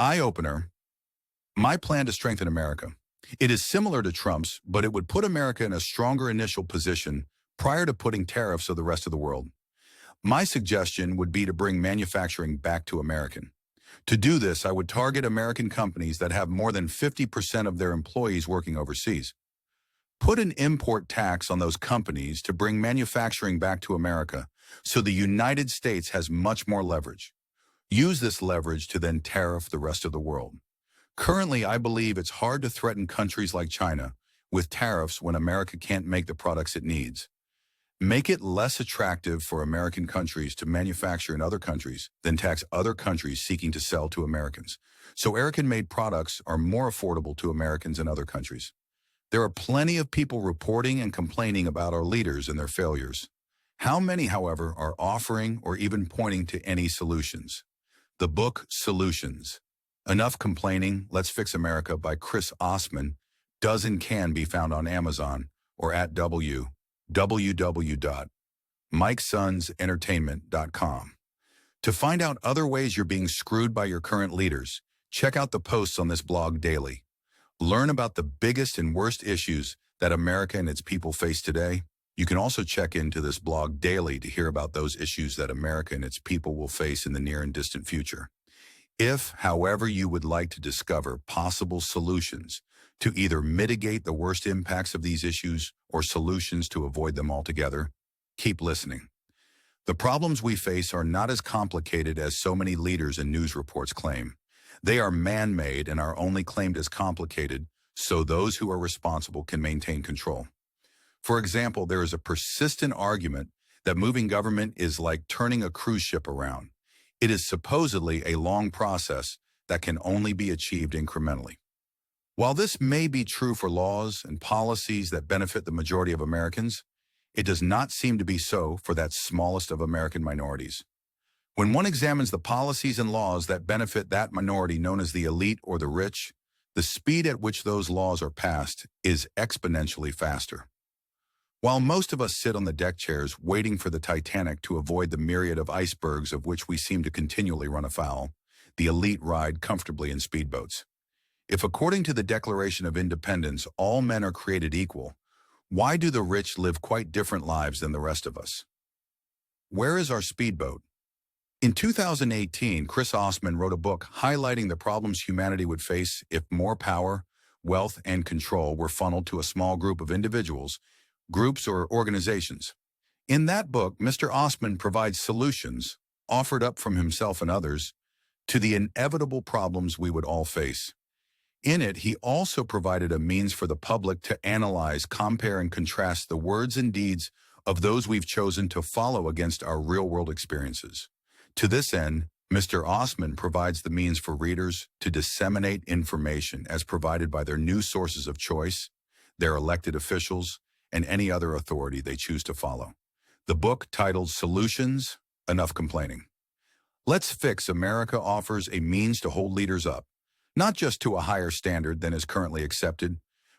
Eye-opener, my plan to strengthen America. It is similar to Trump's, but it would put America in a stronger initial position prior to putting tariffs of the rest of the world. My suggestion would be to bring manufacturing back to American. To do this, I would target American companies that have more than 50% of their employees working overseas. Put an import tax on those companies to bring manufacturing back to America so the United States has much more leverage. Use this leverage to then tariff the rest of the world. Currently, I believe it's hard to threaten countries like China with tariffs when America can't make the products it needs. Make it less attractive for American countries to manufacture in other countries than tax other countries seeking to sell to Americans. So American-made products are more affordable to Americans in other countries. There are plenty of people reporting and complaining about our leaders and their failures. How many, however, are offering or even pointing to any solutions? The book Solutions. Enough Complaining, Let's Fix America by Chris Osman does and can be found on Amazon or at www.mikesonsentertainment.com. To find out other ways you're being screwed by your current leaders, check out the posts on this blog daily. Learn about the biggest and worst issues that America and its people face today. You can also check into this blog daily to hear about those issues that America and its people will face in the near and distant future. If, however, you would like to discover possible solutions to either mitigate the worst impacts of these issues or solutions to avoid them altogether, keep listening. The problems we face are not as complicated as so many leaders and news reports claim. They are man-made and are only claimed as complicated so those who are responsible can maintain control. For example, there is a persistent argument that moving government is like turning a cruise ship around. It is supposedly a long process that can only be achieved incrementally. While this may be true for laws and policies that benefit the majority of Americans, it does not seem to be so for that smallest of American minorities. When one examines the policies and laws that benefit that minority known as the elite or the rich, the speed at which those laws are passed is exponentially faster. While most of us sit on the deck chairs waiting for the Titanic to avoid the myriad of icebergs of which we seem to continually run afoul, the elite ride comfortably in speedboats. If according to the Declaration of Independence all men are created equal, why do the rich live quite different lives than the rest of us? Where is our speedboat? In 2018, Chris Osman wrote a book highlighting the problems humanity would face if more power, wealth, and control were funneled to a small group of individuals, groups, or organizations. In that book, Mr. Osman provides solutions, offered up from himself and others, to the inevitable problems we would all face. In it, he also provided a means for the public to analyze, compare, and contrast the words and deeds of those we've chosen to follow against our real-world experiences. To this end, Mr. Osman provides the means for readers to disseminate information as provided by their news sources of choice, their elected officials, and any other authority they choose to follow. The book, titled Solutions, Enough Complaining. Let's Fix America offers a means to hold leaders up, not just to a higher standard than is currently accepted,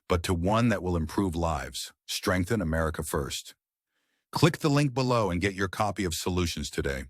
but to one that will improve lives, strengthen America first. Click the link below and get your copy of Solutions today.